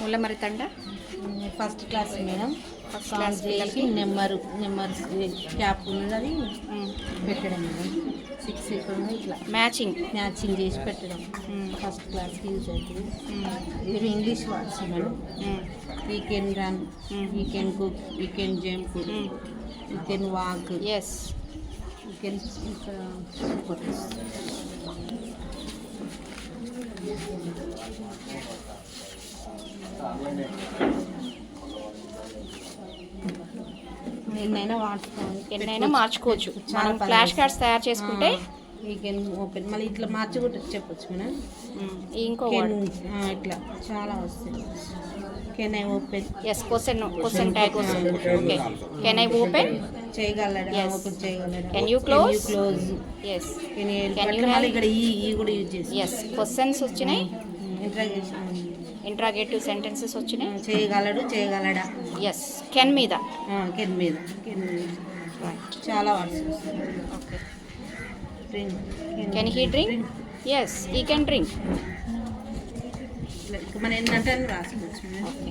ముళ్ళమరి Tanda first class madam. First class class చేసి పిల్లలకి number cap ఉన్నది పెట్టడం మేడం. 6 ఇక్కడ ఇట్లా మ్యాచింగ్. మ్యాచింగ్ చేసి పెట్టడం ఫస్ట్ క్లాస్కి యూజ్ అవుతుంది. ఇవి English words madam. You can run, you can cook, you can jump, you can walk, yes. You can ఇక్కడ ఎన్నైనా వాడుకోవాలి, ఎన్నైనా మార్చుకోవచ్చు. మనం ఫ్లాష్ కార్డ్స్ తయారు చేసుకుంటే యూ కెన్ ఓపెన్, మళ్ళీ ఇట్లా మార్చి కూడా చెప్పొచ్చు మేడం. ఇంకో కెన్ ఇట్లా చాలా వస్తాయి. Can I open, yes. Question tag వస్తుంది. ఓకే. కెన్ ఐ ఓపెన్, చేయగలడా, Yes. ఓపెన్ చేయగలడా, Can you close? Close, yes. Can Can you మళ్ళీ help? ఇక్కడ ఈ కూడా యూజ్ చేసి ఎస్. క్వశ్చన్స్ వచ్చినాయి, ఇంట్రాగేషన్ ఇంట్రాగేటివ్ సెంటెన్సెస్ వచ్చినాయి. చేయగలడు, చేయగలడా, ఎస్. కెన్ మీద. కెన్ మీద, కెన్ చాలా words. Okay. Drink, can he drink, yes. He can drink. మన ఏంటంటే అని రాసుకోవచ్చు. ఓకే.